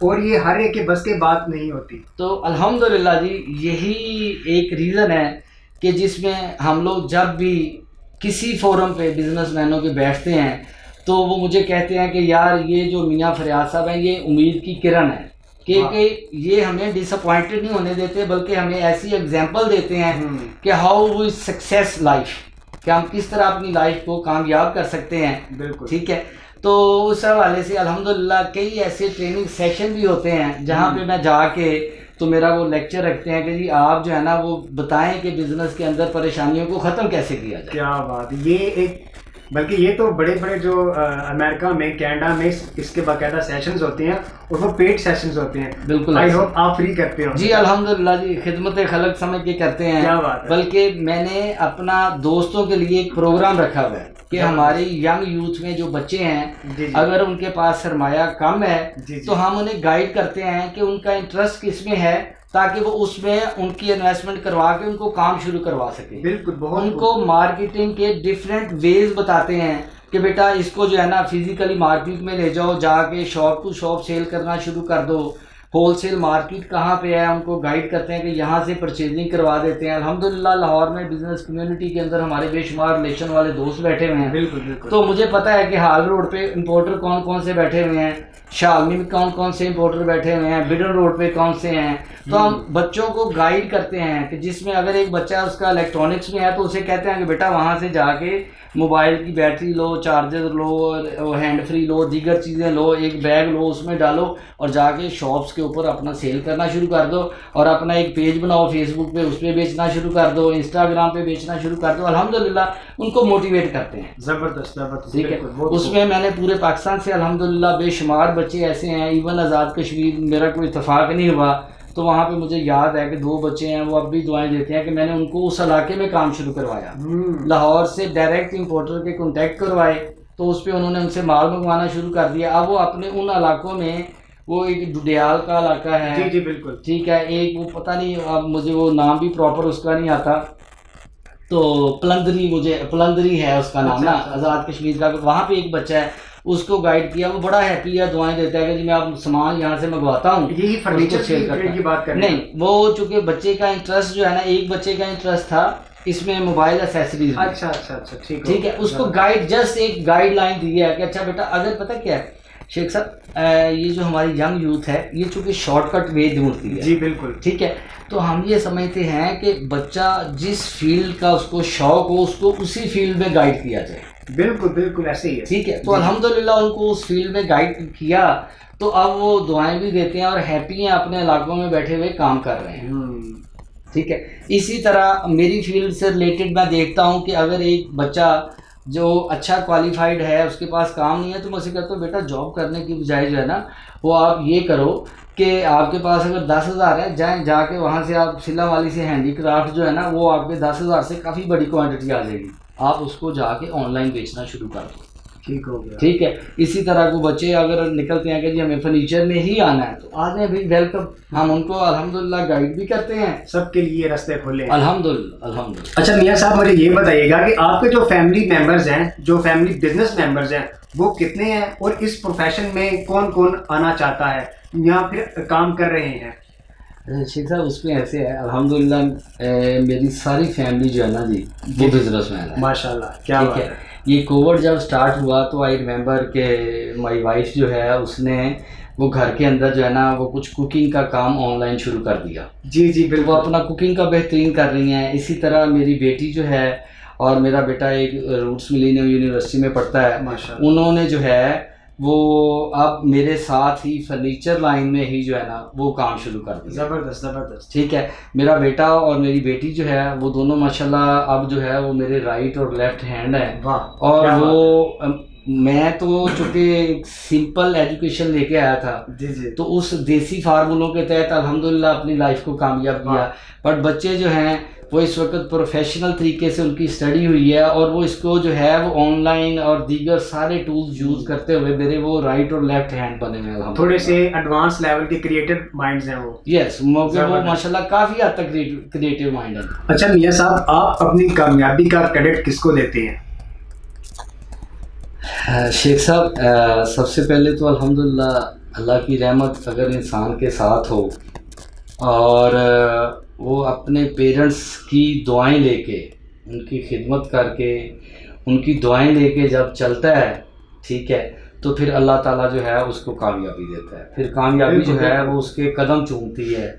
اور یہ ہر ایک کے بس کے بات نہیں ہوتی. تو الحمدللہ جی یہی ایک ریزن ہے کہ جس میں ہم لوگ جب بھی کسی فورم پہ بزنس مینوں کے بیٹھتے ہیں تو وہ مجھے کہتے ہیں کہ یار یہ جو میاں فریاد صاحب ہیں یہ امید کی کرن ہے کہ یہ ہمیں ڈس اپوائنٹڈ نہیں ہونے دیتے بلکہ ہمیں ایسی ایگزامپل دیتے ہیں کہ ہاؤ وی سکسیس لائف، کہ ہم کس طرح اپنی لائف کو کامیاب کر سکتے ہیں. بالکل ٹھیک ہے. تو اس حوالے سے الحمدللہ کئی ایسے ٹریننگ سیشن بھی ہوتے ہیں جہاں پہ میں جا کے تو میرا وہ لیکچر رکھتے ہیں کہ جی آپ جو ہے نا وہ بتائیں کہ بزنس کے اندر پریشانیوں کو ختم کیسے کیا جائے. کیا بات. یہ ایک بلکہ یہ تو بڑے بڑے جو امریکہ میں کینیڈا میں اس کے باقاعدہ سیشنز ہوتے ہیں اور وہ پیڈ سیشنز ہوتے ہیں. بالکل. آئی ہوپ آپ فری کرتے ہو. جی الحمدللہ جی خدمت خلق سمجھ کے کرتے ہیں. کیا بات ہے. بلکہ میں نے اپنا دوستوں کے لیے ایک پروگرام رکھا ہوا ہے کہ ہماری ینگ یوتھ میں جو بچے ہیں اگر ان کے پاس سرمایہ کم ہے تو ہم انہیں گائیڈ کرتے ہیں کہ ان کا انٹرسٹ کس میں ہے تاکہ وہ اس میں ان کی انویسٹمنٹ کروا کے ان کو کام شروع کروا سکیں. بالکل. بہت ان کو مارکیٹنگ کے ڈفرینٹ ویز بتاتے ہیں کہ بیٹا اس کو جو ہے نا فزیکلی مارکیٹ میں لے جاؤ، جا کے شاپ ٹو شاپ سیل کرنا شروع کر دو. ہول سیل مارکیٹ کہاں پہ ہے ان کو گائیڈ کرتے ہیں کہ یہاں سے پرچیزنگ کروا دیتے ہیں. الحمدللہ لاہور میں بزنس کمیونٹی کے اندر ہمارے بے شمار ریلیشن والے دوست بیٹھے ہوئے ہیں. بالکل بالکل. تو مجھے پتہ ہے کہ ہال روڈ پہ امپورٹر کون کون سے بیٹھے ہوئے ہیں، شالمی میں کون کون سے امپورٹر بیٹھے ہوئے ہیں، بیڈن روڈ پہ کون سے ہیں. تو ہم بچوں کو گائیڈ کرتے ہیں کہ جس میں اگر ایک بچہ اس کا الیکٹرانکس میں ہے تو اسے کہتے ہیں کہ بیٹا وہاں سے جا کے موبائل کی بیٹری لو، چارجر لو، ہینڈ فری لو، دیگر چیزیں لو، ایک بیگ لو، اس میں ڈالو اور جا کے شاپس کے اوپر اپنا سیل کرنا شروع کر دو اور اپنا ایک پیج بناؤ فیس بک پہ، اس پہ بیچنا شروع کر دو، انسٹاگرام پہ بیچنا شروع کر دو. الحمدللہ ان کو موٹیویٹ کرتے ہیں. زبردست زبردست. ٹھیک ہے. اس میں نے پورے پاکستان سے الحمدللہ بے شمار بچے ایسے ہیں، ایون آزاد کشمیر میرا کوئی اتفاق نہیں ہوا تو وہاں پہ مجھے یاد ہے کہ 2 بچے ہیں وہ اب بھی دعائیں دیتے ہیں کہ میں نے ان کو اس علاقے میں کام شروع کروایا. لاہور سے ڈائریکٹ امپورٹر کے کانٹیکٹ کروائے تو اس پہ انہوں نے ان سے مال منگوانا شروع کر دیا. اب وہ اپنے ان علاقوں میں وہ ایک ڈڈیال کا علاقہ ہے. جی جی بالکل. ٹھیک ہے. ایک وہ پتہ نہیں اب مجھے وہ نام بھی پراپر اس کا نہیں آتا، تو پلندری ہے اس کا نام نا آزاد کشمیر کا. وہاں پہ ایک بچہ ہے اس کو گائیڈ کیا، وہ بڑا ہیپی ہے، دعائیں دیتا ہے کہ جی میں آپ سامان یہاں سے منگواتا ہوں. یہی فرنیچر کی بات کریں. نہیں وہ چونکہ بچے کا انٹرسٹ جو ہے نا ایک بچے کا انٹرسٹ تھا اس میں موبائل ایکسیسریز. اچھا اچھا اچھا ٹھیک ہے. اس کو گائیڈ جسٹ ایک گائیڈ لائن دی ہے کہ اچھا بیٹا اگر پتہ کیا ہے شیخ صاحب یہ جو ہماری ینگ یوتھ ہے یہ چونکہ شارٹ کٹ وے ڈھونڈتی ہے. جی بالکل. ٹھیک ہے. تو ہم یہ سمجھتے ہیں کہ بچہ جس فیلڈ کا اس کو شوق ہو اس کو اسی فیلڈ میں گائیڈ کیا جائے. بالکل بالکل ایسے ہی ہے. ٹھیک ہے. تو الحمدللہ ان کو اس فیلڈ میں گائیڈ کیا تو اب وہ دعائیں بھی دیتے ہیں اور ہیپی ہیں، اپنے علاقوں میں بیٹھے ہوئے کام کر رہے ہیں. ٹھیک ہے. اسی طرح میری فیلڈ سے ریلیٹڈ میں دیکھتا ہوں کہ اگر ایک بچہ جو اچھا کوالیفائڈ ہے اس کے پاس کام نہیں ہے تو میں اسے کہتا ہوں بیٹا جاب کرنے کی بجائے جو ہے نا وہ آپ یہ کرو کہ آپ کے پاس اگر 10,000 ہے جائیں جا کے وہاں سے آپ سلا والی سے ہینڈی کرافٹ جو ہے نا وہ آپ کے 10,000 سے کافی بڑی کوانٹٹی آ جائے گی، آپ اس کو جا کے آن لائن بیچنا شروع کر دو. ٹھیک ہو گیا. ٹھیک ہے. اسی طرح کو بچے اگر نکلتے ہیں کہ جی ہمیں فرنیچر میں ہی آنا ہے تو آ جائیں بھی ویلکم. ہم ان کو الحمدللہ گائیڈ بھی کرتے ہیں. سب کے لیے راستے کھولے الحمدللہ الحمدللہ. اچھا میاں صاحب مجھے یہ بتائیے گا کہ آپ کے جو فیملی ممبرز ہیں، جو فیملی بزنس ممبرز ہیں وہ کتنے ہیں اور اس پروفیشن میں کون کون آنا چاہتا ہے یا پھر کام کر رہے ہیں؟ شیخ صاحب اس میں ایسے ہے الحمدللہ میری ساری فیملی جو ہے نا جی وہ بزنس مین ہے. ماشاء اللہ. کیا بات ہے. یہ کووڈ جب سٹارٹ ہوا تو آئی ریمبر کہ مائی وائف جو ہے اس نے وہ گھر کے اندر جو ہے نا وہ کچھ کوکنگ کا کام آن لائن شروع کر دیا. جی جی بالکل. وہ اپنا کوکنگ کا بہترین کر رہی ہیں. اسی طرح میری بیٹی جو ہے اور میرا بیٹا ایک روٹس ملینیم یونیورسٹی میں پڑھتا ہے. ماشاءاللہ. انہوں نے جو ہے وہ اب میرے ساتھ ہی فرنیچر لائن میں ہی جو ہے نا وہ کام شروع کر دیا. زبردست زبردست. ٹھیک ہے. میرا بیٹا اور میری بیٹی جو ہے وہ دونوں ماشاءاللہ اب جو ہے وہ میرے رائٹ اور لیفٹ ہینڈ ہیں. اور وہ میں تو چونکہ ایک سمپل ایجوکیشن لے کے آیا تھا تو اس دیسی فارمولوں کے تحت الحمدللہ اپنی لائف کو کامیاب کیا. بٹ بچے جو ہیں وہ اس وقت پروفیشنل طریقے سے ان کی اسٹڈی ہوئی ہے اور وہ اس کو جو ہے وہ آن لائن اور دیگر سارے ٹولز یوز کرتے ہوئے میرے وہ رائٹ اور لیفٹ ہینڈ بنے ہوئے. تھوڑے سے ایڈوانس لیول کے کریٹو مائنڈز ہیں وہ. یس, وہ ماشاءاللہ کافی حد تک کریٹو مائنڈ ہے. اچھا میاں صاحب, آپ اپنی کامیابی کا کریڈٹ کس کو دیتے ہیں؟ شیخ صاحب, سب سے پہلے تو الحمدللہ اللہ کی رحمت اگر انسان کے ساتھ ہو اور وہ اپنے پیرنٹس کی دعائیں لے کے, ان کی خدمت کر کے, ان کی دعائیں لے کے جب چلتا ہے, ٹھیک ہے, تو پھر اللہ تعالیٰ جو ہے اس کو کامیابی دیتا ہے. پھر کامیابی جو ہے وہ اس کے قدم چومتی ہے.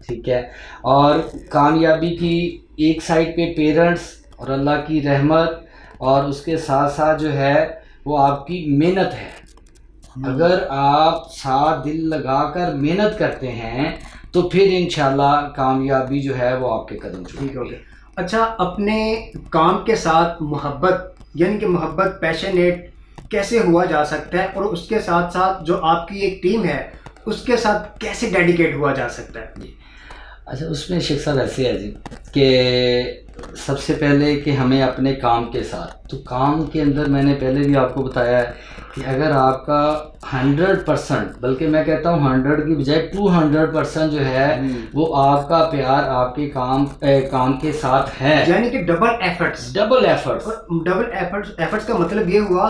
ٹھیک ہے. اور کامیابی کی ایک سائڈ پہ پیرنٹس اور اللہ کی رحمت اور اس کے ساتھ ساتھ جو ہے وہ آپ کی محنت ہے. اگر آپ ساتھ دل لگا کر محنت کرتے ہیں تو پھر انشاءاللہ کامیابی جو ہے وہ آپ کے قدم چومے گی. اچھا, اپنے کام کے ساتھ محبت یعنی کہ محبت پیشنیٹ کیسے ہوا جا سکتا ہے, اور اس کے ساتھ ساتھ جو آپ کی ایک ٹیم ہے اس کے ساتھ کیسے ڈیڈیکیٹ ہوا جا سکتا ہے؟ اچھا, اس میں شیخ صاحب ایسے ہے جی کہ سب سے پہلے کہ ہمیں اپنے کام کے ساتھ, تو کام کے اندر میں نے پہلے بھی آپ کو بتایا ہے کہ اگر آپ کا 100%, بلکہ میں کہتا ہوں 100 کی بجائے 200% جو ہے وہ آپ کا پیار آپ کے کام کے ساتھ ہے, یعنی کہ ڈبل ایفرٹس. ڈبل ایفرٹس کا مطلب یہ ہوا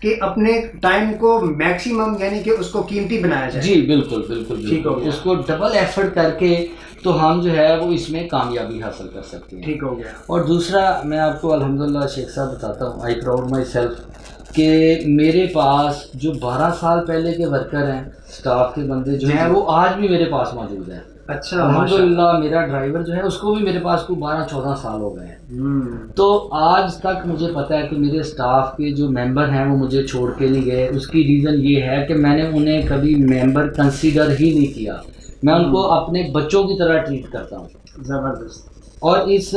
کہ اپنے ٹائم کو میکسیمم یعنی کہ اس کو قیمتی بنایا جائے. جی بالکل بالکل, اس کو ڈبل ایفرٹ کر کے تو ہم جو ہے وہ اس میں کامیابی حاصل کر سکتے ہیں. ٹھیک ہو گیا. اور دوسرا میں آپ کو الحمدللہ شیخ صاحب بتاتا ہوں, آئی پراؤڈ مائی سیلف کہ میرے پاس جو 12 سال پہلے کے ورکر ہیں, اسٹاف کے بندے جو ہیں وہ آج بھی میرے پاس موجود ہیں. اچھا, الحمدللہ میرا ڈرائیور جو ہے اس کو بھی میرے پاس کو 12-14 سال ہو گئے ہیں. تو آج تک مجھے پتہ ہے کہ میرے اسٹاف کے جو ممبر ہیں وہ مجھے چھوڑ کے نہیں گئے. اس کی ریزن یہ ہے کہ میں نے انہیں کبھی ممبر کنسیڈر ہی نہیں کیا, میں ان کو اپنے بچوں کی طرح ٹریٹ کرتا ہوں. زبردست. اور اس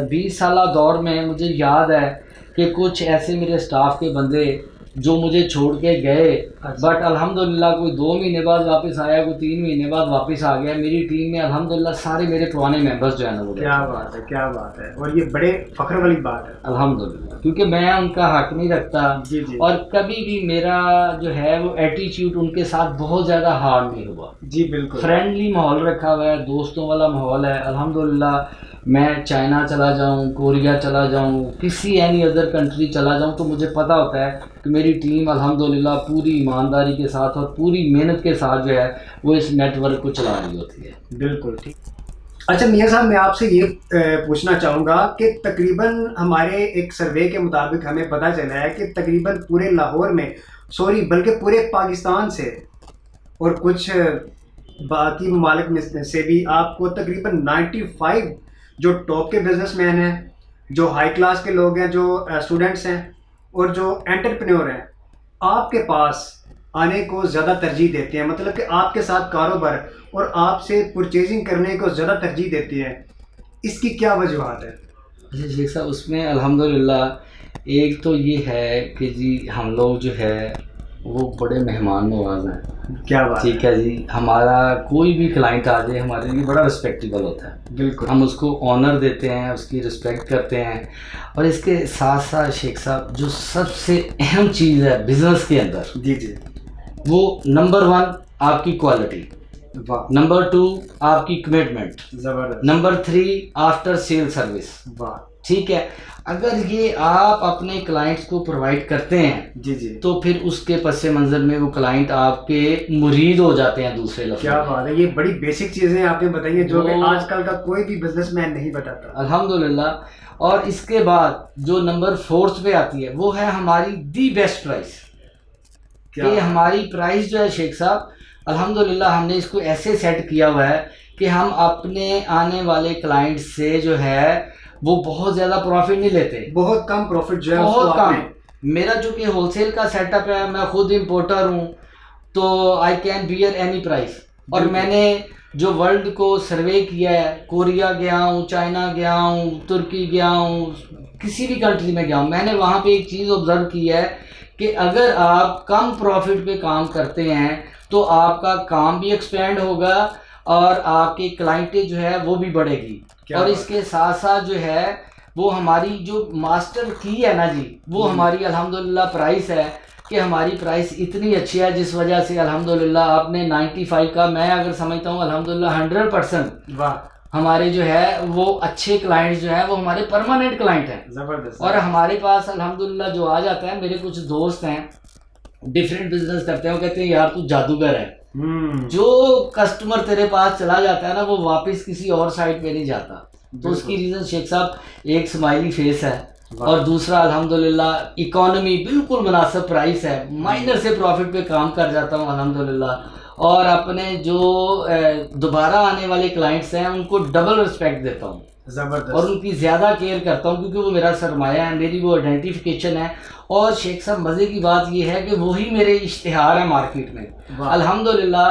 20 سالہ دور میں مجھے یاد ہے کہ کچھ ایسے میرے اسٹاف کے بندے جو مجھے چھوڑ کے گئے, بٹ الحمدللہ کوئی 2 مہینے بعد واپس آیا, کوئی 3 مہینے بعد واپس آ گیا. میری ٹیم میں الحمدللہ سارے میرے پرانے ممبرز جو ہیں نا وہ. کیا بات ہے, کیا بات ہے, اور یہ بڑے فخر والی بات ہے الحمدللہ, کیونکہ میں ان کا حق نہیں رکھتا. اور کبھی بھی میرا جو ہے وہ ایٹیچیوڈ ان کے ساتھ بہت زیادہ ہارڈ نہیں ہوا. جی بالکل, فرینڈلی ماحول رکھا ہوا ہے, دوستوں والا ماحول ہے. الحمدللہ میں چائنا چلا جاؤں, کوریا چلا جاؤں, کسی اینی ادر کنٹری چلا جاؤں تو مجھے پتہ ہوتا ہے کہ میری ٹیم الحمدللہ پوری ایمانداری کے ساتھ اور پوری محنت کے ساتھ جو ہے وہ اس نیٹ ورک کو چلا رہی ہوتی ہے. بالکل ٹھیک. اچھا میاں صاحب, میں آپ سے یہ پوچھنا چاہوں گا کہ تقریباً ہمارے ایک سروے کے مطابق ہمیں پتہ چلا ہے کہ تقریباً پورے لاہور میں, بلکہ پورے پاکستان سے اور کچھ باقی ممالک میں سے بھی آپ کو تقریباً 95 جو ٹاپ کے بزنس مین ہیں, جو ہائی کلاس کے لوگ ہیں, جو اسٹوڈنٹس ہیں اور جو انٹرپرینور ہیں, آپ کے پاس آنے کو زیادہ ترجیح دیتے ہیں. مطلب کہ آپ کے ساتھ کاروبار اور آپ سے پرچیزنگ کرنے کو زیادہ ترجیح دیتے ہیں. اس کی کیا وجوہات ہے؟ جی شیخ صاحب, اس میں الحمدللہ ایک تو یہ ہے کہ جی ہم لوگ جو ہے وہ بڑے مہمان نواز ہیں. کیا بات, ٹھیک ہے جی. ہمارا کوئی بھی کلائنٹ آ جائے ہمارے لیے بڑا رسپیکٹیبل ہوتا ہے. بالکل, ہم اس کو آنر دیتے ہیں, اس کی رسپیکٹ کرتے ہیں. اور اس کے ساتھ ساتھ شیخ صاحب جو سب سے اہم چیز ہے بزنس کے اندر, جی جی, وہ نمبر 1 آپ کی کوالٹی, نمبر 2 آپ کی کمٹمنٹ, زبردست, نمبر 3 آفٹر سیل سروس. واہ, ٹھیک ہے. اگر یہ آپ اپنے کلائنٹس کو پرووائڈ کرتے ہیں جی جی, تو پھر اس کے پس منظر میں وہ کلائنٹ آپ کے مرید ہو جاتے ہیں. دوسرے لفظ, کیا بات ہے, یہ بڑی بیسک چیزیں آپ نے بتائی ہیں جو کہ آج کل کا کوئی بھی بزنس مین نہیں بتاتا. الحمدللہ. اور اس کے بعد جو نمبر 4 پہ آتی ہے وہ ہے ہماری دی بیسٹ پرائز. کہ ہماری پرائز جو ہے شیخ صاحب الحمدللہ ہم نے اس کو ایسے سیٹ کیا ہوا ہے کہ ہم اپنے آنے والے کلائنٹ سے جو ہے وہ بہت زیادہ پروفٹ نہیں لیتے, بہت کم پروفٹ جو ہے بہت کم. میرا جو کہ ہول سیل کا سیٹ اپ ہے, میں خود امپورٹر ہوں, تو I can bear any price. اور میں نے جو ورلڈ کو سروے کیا ہے, کوریا گیا ہوں, چائنا گیا ہوں, ترکی گیا ہوں, کسی بھی کنٹری میں گیا ہوں, میں نے وہاں پہ ایک چیز آبزرو کی ہے کہ اگر آپ کم پروفٹ پہ کام کرتے ہیں تو آپ کا کام بھی ایکسپینڈ ہوگا اور آپ کی کلائنٹیں جو ہے وہ بھی بڑھے گی. اور اس کے ساتھ ساتھ جو ہے وہ ہماری جو ماسٹر کی ہے نا جی, وہ ہماری الحمدللہ پرائس ہے کہ ہماری پرائس اتنی اچھی ہے جس وجہ سے الحمدللہ آپ نے 95 کا, میں اگر سمجھتا ہوں الحمدللہ 100% ہمارے جو ہے وہ اچھے کلائنٹس جو ہیں وہ ہمارے پرماننٹ کلائنٹ ہیں. زبردست. اور ہمارے پاس الحمدللہ جو آ جاتا ہے, میرے کچھ دوست ہیں ڈفرینٹ بزنس کرتے ہیں, وہ کہتے ہیں یار تو جادوگر ہے, جو کسٹمر تیرے پاس چلا جاتا ہے نا وہ واپس کسی اور سائٹ پہ نہیں جاتا. تو اس کی ریزن شیخ صاحب ایک اسمائلی فیس ہے, اور دوسرا الحمدللہ اکانومی بالکل مناسب پرائس ہے, مائنر سے پروفٹ پہ کام کر جاتا ہوں الحمدللہ, اور اپنے جو دوبارہ آنے والے کلائنٹس ہیں ان کو ڈبل رسپیکٹ دیتا ہوں. زبردست. اور ان کی زیادہ کیئر کرتا ہوں کیونکہ وہ میرا سرمایہ ہے, میری وہ آئیڈینٹیفیکیشن ہے. اور شیخ صاحب مزے کی بات یہ ہے کہ وہی میرے اشتہار ہیں مارکیٹ میں الحمدللہ.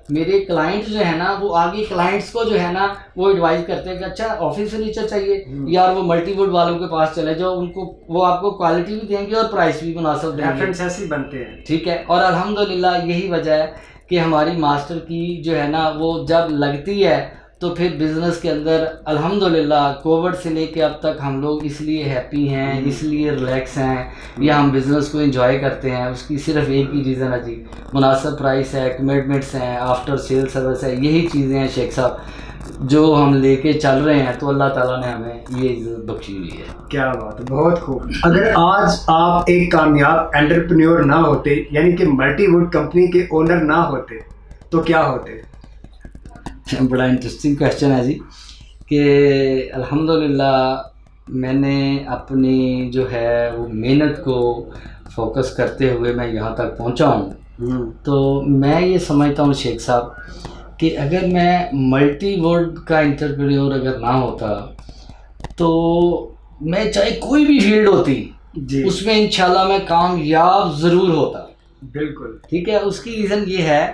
میرے کلائنٹ جو ہے نا وہ آگے کلائنٹس کو جو ہے نا وہ ایڈوائز کرتے ہیں کہ اچھا آفس فرنیچر چاہیے یار, وہ ملٹی ووڈ والوں کے پاس چلے جاؤ, ان کو وہ آپ کو کوالٹی بھی دیں گے اور پرائس بھی مناسب دیں گے, ریفرنس ایسے بنتے ہیں. ٹھیک ہے. اور الحمدللہ یہی وجہ ہے کہ ہماری ماسٹر کی جو ہے نا وہ جب لگتی ہے تو پھر بزنس کے اندر الحمدللہ کووڈ سے لے کے اب تک ہم لوگ اس لیے ہیپی ہیں, اس لیے ریلیکس ہیں, یا ہم بزنس کو انجوائے کرتے ہیں. اس کی صرف ایک ہی ریزن ہے جی, مناسب پرائس ہے, کمٹمنٹس ہیں, آفٹر سیل سروس ہے, یہی چیزیں ہیں شیخ صاحب جو ہم لے کے چل رہے ہیں. تو اللہ تعالیٰ نے ہمیں یہ عزت بخشی ہوئی ہے. کیا بات ہے, بہت خوب. اگر آج آپ ایک کامیاب انٹرپرینیور نہ ہوتے, یعنی کہ ملٹی ووڈ کمپنی کے اونر نہ ہوتے, تو کیا ہوتے؟ بڑا انٹرسٹنگ کویشچن ہے جی, کہ الحمدللہ میں نے اپنی جو ہے وہ محنت کو فوکس کرتے ہوئے میں یہاں تک پہنچا ہوں. تو میں یہ سمجھتا ہوں شیخ صاحب کہ اگر میں ملٹی ووڈ کا انٹرپرینیور اگر نہ ہوتا تو میں چاہے کوئی بھی فیلڈ ہوتی جی اس میں انشاءاللہ میں کامیاب ضرور ہوتا. بالکل ٹھیک ہے. اس کی ریزن یہ ہے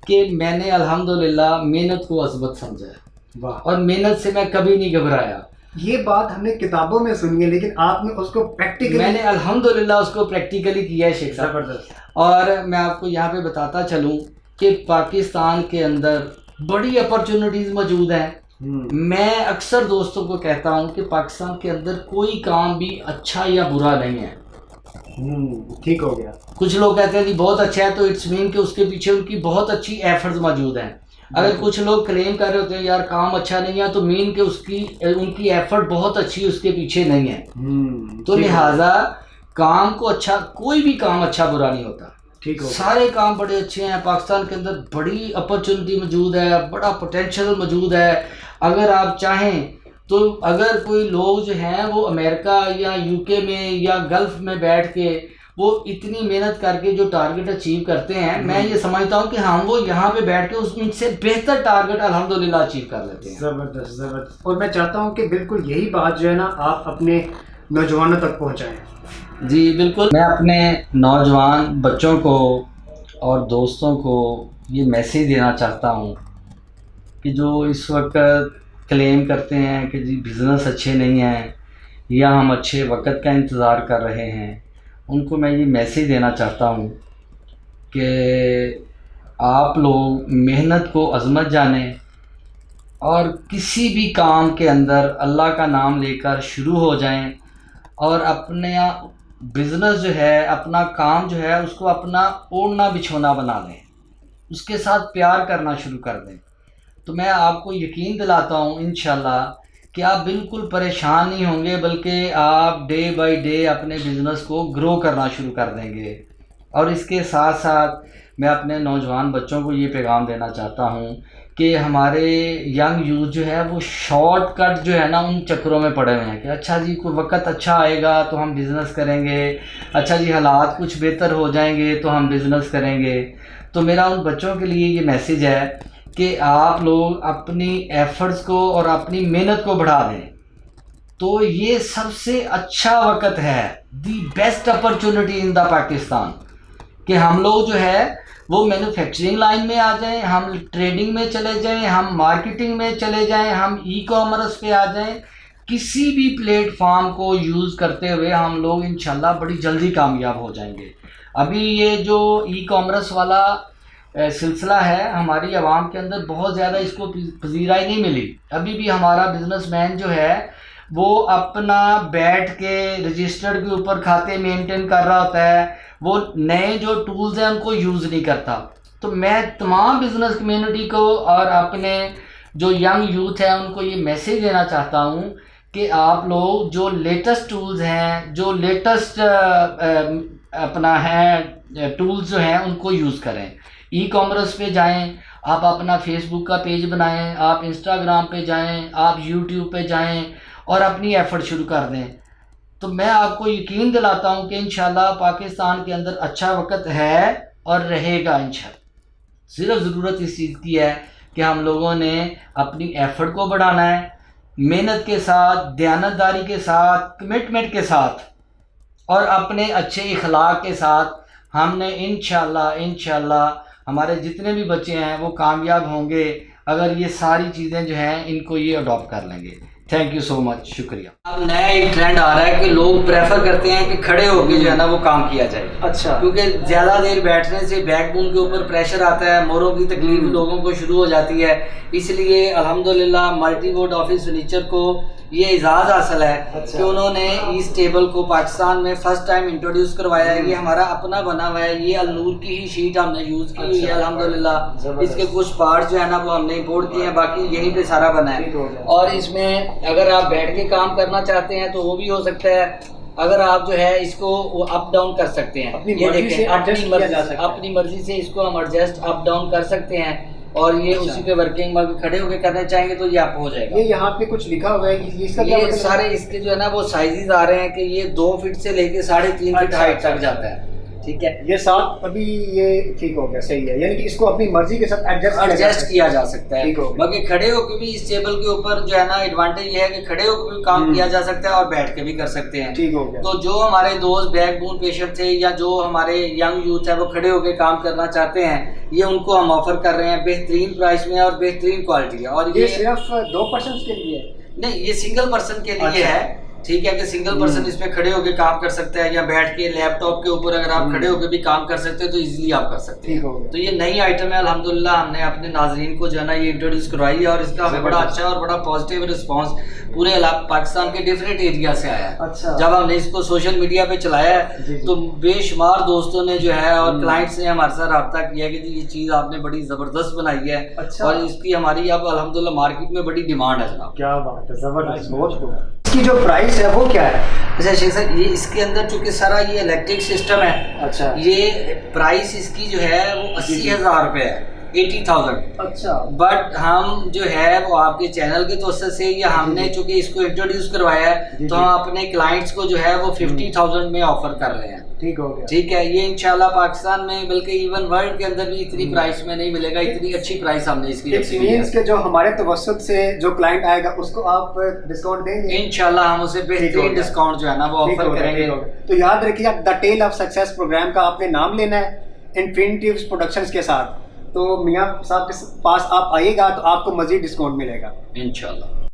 کہ میں نے الحمدللہ محنت کو عظمت سمجھا ہے, اور محنت سے میں کبھی نہیں گھبرایا. یہ بات ہم نے کتابوں میں سنی ہے, لیکن آپ نے اس کو پریکٹیکلی, میں نے الحمدللہ اس کو پریکٹیکلی کیا ہے شیخ صاحب. زبردست. اور میں آپ کو یہاں پہ بتاتا چلوں کہ پاکستان کے اندر بڑی اپرچونٹیز موجود ہیں. میں اکثر دوستوں کو کہتا ہوں کہ پاکستان کے اندر کوئی کام بھی اچھا یا برا نہیں ہے. ٹھیک ہو گیا. کچھ لوگ کہتے ہیں جی بہت اچھا ہے, تو اٹس مین کہ اس کے پیچھے ان کی بہت اچھی ایفرٹس موجود ہیں. اگر کچھ لوگ کلیم کر رہے ہوتے ہیں یار کام اچھا نہیں ہے, تو مین کہ ان کی ایفرٹ بہت اچھی اس کے پیچھے نہیں ہے. تو لہٰذا کام کو اچھا, کوئی بھی کام اچھا برا نہیں ہوتا. ٹھیک ہو, سارے کام بڑے اچھے ہیں. پاکستان کے اندر بڑی اپرچونٹی موجود ہے, بڑا پوٹینشیل موجود ہے. اگر آپ چاہیں تو اگر کوئی لوگ جو ہیں وہ امریکہ یا یو کے میں یا گلف میں بیٹھ کے وہ اتنی محنت کر کے جو ٹارگٹ اچیو کرتے ہیں, میں یہ سمجھتا ہوں کہ ہم وہ یہاں پہ بیٹھ کے ان سے بہتر ٹارگٹ الحمدللہ اچیو کر لیتے ہیں. زبردست زبردست. اور میں چاہتا ہوں کہ بالکل یہی بات جو ہے نا آپ اپنے نوجوانوں تک پہنچائیں. جی بالکل. میں اپنے نوجوان بچوں کو اور دوستوں کو یہ میسیج دینا چاہتا ہوں کہ جو اس وقت کلیم کرتے ہیں کہ جی بزنس اچھے نہیں ہیں یا ہم اچھے وقت کا انتظار کر رہے ہیں, ان کو میں یہ میسیج دینا چاہتا ہوں کہ آپ لوگ محنت کو عظمت جانیں, اور کسی بھی کام کے اندر اللہ کا نام لے کر شروع ہو جائیں, اور اپنے بزنس جو ہے, اپنا کام جو ہے, اس کو اپنا اوڑھنا بچھونا بنا لیں, اس کے ساتھ پیار کرنا شروع کر دیں. تو میں آپ کو یقین دلاتا ہوں انشاءاللہ کہ آپ بالکل پریشان نہیں ہوں گے, بلکہ آپ ڈے بائی ڈے اپنے بزنس کو گرو کرنا شروع کر دیں گے. اور اس کے ساتھ ساتھ میں اپنے نوجوان بچوں کو یہ پیغام دینا چاہتا ہوں کہ ہمارے ینگ یوتھ جو ہے وہ شارٹ کٹ جو ہے نا ان چکروں میں پڑے ہوئے ہیں کہ اچھا جی کوئی وقت اچھا آئے گا تو ہم بزنس کریں گے, اچھا جی حالات کچھ بہتر ہو جائیں گے تو ہم بزنس کریں گے. تو میرا ان بچوں کے لیے یہ میسیج ہے کہ آپ لوگ اپنی ایفرٹس کو اور اپنی محنت کو بڑھا دیں, تو یہ سب سے اچھا وقت ہے, دی بیسٹ اپرچونٹی ان دا پاکستان, کہ ہم لوگ جو ہے وہ مینوفیکچرنگ لائن میں آ جائیں, ہم ٹریڈنگ میں چلے جائیں, ہم مارکیٹنگ میں چلے جائیں, ہم ای کامرس پہ آ جائیں. کسی بھی پلیٹ فارم کو یوز کرتے ہوئے ہم لوگ انشاءاللہ بڑی جلدی کامیاب ہو جائیں گے. ابھی یہ جو ای کامرس والا سلسلہ ہے ہماری عوام کے اندر بہت زیادہ اس کو پذیرائی نہیں ملی. ابھی بھی ہمارا بزنس مین جو ہے وہ اپنا بیٹھ کے رجسٹرڈ کے اوپر کھاتے مینٹین کر رہا ہوتا ہے, وہ نئے جو ٹولز ہیں ان کو یوز نہیں کرتا. تو میں تمام بزنس کمیونٹی کو اور اپنے جو ینگ یوتھ ہیں ان کو یہ میسیج دینا چاہتا ہوں کہ آپ لوگ جو لیٹسٹ ٹولز ہیں, جو لیٹسٹ اپنا ہے ٹولز جو ہیں ان کو یوز کریں. ای کامرس پہ جائیں, آپ اپنا فیس بک کا پیج بنائیں, آپ انسٹاگرام پہ جائیں, آپ یوٹیوب پہ جائیں اور اپنی ایفرٹ شروع کر دیں. تو میں آپ کو یقین دلاتا ہوں کہ انشاءاللہ پاکستان کے اندر اچھا وقت ہے اور رہے گا انشاءاللہ. صرف ضرورت اس چیز کی ہے کہ ہم لوگوں نے اپنی ایفرٹ کو بڑھانا ہے, محنت کے ساتھ, دیانتداری کے ساتھ, کمٹمنٹ کے ساتھ اور اپنے اچھے اخلاق کے ساتھ. ہم نے انشاءاللہ ہمارے جتنے بھی بچے ہیں وہ کامیاب ہوں گے اگر یہ ساری چیزیں جو ہیں ان کو یہ اڈاپٹ کر لیں گے. تھینک یو سو مچ, شکریہ. اب نیا ایک ٹرینڈ آ رہا ہے کہ لوگ پریفر کرتے ہیں کہ کھڑے ہو کے جو ہے نا وہ کام کیا جائے. اچھا. کیونکہ زیادہ دیر بیٹھنے سے بیک بون کے اوپر پریشر آتا ہے, موروں کی تکلیف لوگوں کو شروع ہو جاتی ہے. اس لیے الحمدللہ ملٹی ووڈ آفس فرنیچر کو یہ اعزاز حاصل ہے کہ انہوں نے اس ٹیبل کو پاکستان میں فرسٹ ٹائم انٹروڈیوس کروایا ہے. یہ ہمارا اپنا بنا ہوا ہے, یہ النور کی ہی شیٹ ہم نے یوز کی ہوئی ہے الحمدللہ. اس کے کچھ پارٹس جو ہے نا وہ ہم نے امپورٹ کیے ہیں, باقی یہیں پہ سارا بنا ہے. اور اس میں اگر آپ بیٹھ کے کام کرنا چاہتے ہیں تو وہ بھی ہو سکتا ہے, اگر آپ جو ہے اس کو اپ ڈاؤن کر سکتے ہیں. یہ دیکھیں اپنی مرضی سے اس کو ہم ایڈجسٹ اپ ڈاؤن کر سکتے ہیں, اور یہ اسی پہ ورکنگ کھڑے ہو کے کرنا چاہیں گے تو یہ آپ ہو جائے گا. یہ یہاں پہ کچھ لکھا ہوا ہے, یہ سارے اس کے جو ہے نا وہ سائزز آ رہے ہیں کہ یہ 2 فٹ سے لے کے 3.5 فٹ ہائٹ تک جاتا ہے. ٹھیک ہے, یہ ساتھ ابھی یہ ٹھیک ہو گیا, صحیح ہے, یعنی کہ اس کو اپنی مرضی کے ساتھ ایڈجسٹ کیا جا سکتا ہے. باقی کھڑے ہو کے بھی اس ٹیبل کے اوپر جو ہے نا ایڈوانٹیج یہ ہے کہ کھڑے ہو کے بھی کام کیا جا سکتا ہے اور بیٹھ کے بھی کر سکتے ہیں. ٹھیک ہو گیا. تو جو ہمارے دوست بیک بون پیشنٹ تھے یا جو ہمارے ینگ یوتھ ہے وہ کھڑے ہو کے کام کرنا چاہتے ہیں, یہ ان کو ہم آفر کر رہے ہیں بہترین پرائس میں اور بہترین کوالٹی ہے. اور یہ صرف 2 پرسنز کے لیے نہیں, یہ سنگل پرسن کے لیے ہے. ٹھیک ہے, کہ سنگل پرسن اس پہ کھڑے ہو کے کام کر سکتا ہے, یا بیٹھ کے لیپ ٹاپ کے اوپر اگر آپ کھڑے ہو کے بھی کام کر سکتے ہیں تو ایزیلی آپ کر سکتے ہیں. تو یہ نئی آئٹم ہے الحمدللہ, ہم نے اپنے ناظرین کو جو ہے نا یہ انٹروڈیوس کروائی ہے, اور اس کا ہمیں بڑا اچھا اور بڑا پازیٹیو رسپانس پورے پاکستان کے ڈفرینٹ ایریا سے آیا ہے. جب ہم نے اس کو سوشل میڈیا پہ چلایا ہے تو بے شمار دوستوں نے جو ہے اور کلائنٹس نے ہمارے ساتھ رابطہ کیا کہ یہ چیز آپ نے بڑی زبردست بنائی ہے, اور اس کی ہماری اب الحمدللہ مارکیٹ میں بڑی ڈیمانڈ ہے جناب. کیا بات ہے, زبردست. اس کی جو پرائس ہے وہ کیا ہے؟ اچھا شیخ صاحب, یہ اس کے اندر چونکہ سارا یہ الیکٹرک سسٹم ہے. اچھا. یہ پرائس اس کی جو ہے وہ 80,000 روپے ہے, 80,000. اچھا. بٹ ہم جو ہے وہ آپ کے چینل کے توسط سے یا ہم نے چونکہ اس کو انٹروڈیوس کروایا ہے تو ہم اپنے کلائنٹس کو جو ہے وہ 50,000 میں آفر کر رہے ہیں. ٹھیک ہو گیا. ٹھیک ہے, یہ انشاءاللہ پاکستان میں بلکہ ایون ورلڈ کے اندر بھی اتنی پرائس میں نہیں ملے گا, اتنی اچھی پرائس ہم نے اس کی رکھی ہے. کہ جو ہمارے توسط سے جو کلائنٹ آئے گا اس کو آپ ڈسکاؤنٹ دیں گے انشاءاللہ, ہم اسے بہترین ڈسکاؤنٹ جو ہے نا وہ آفر کریں گے. تو یاد رکھیے the tale of success program کا آپ نے نام لینا ہے انفینٹیوز پروڈکشنز کے ساتھ. تو میاں صاحب کے پاس آپ آئیے گا تو آپ کو مزید ڈسکاؤنٹ ملے گا انشاءاللہ.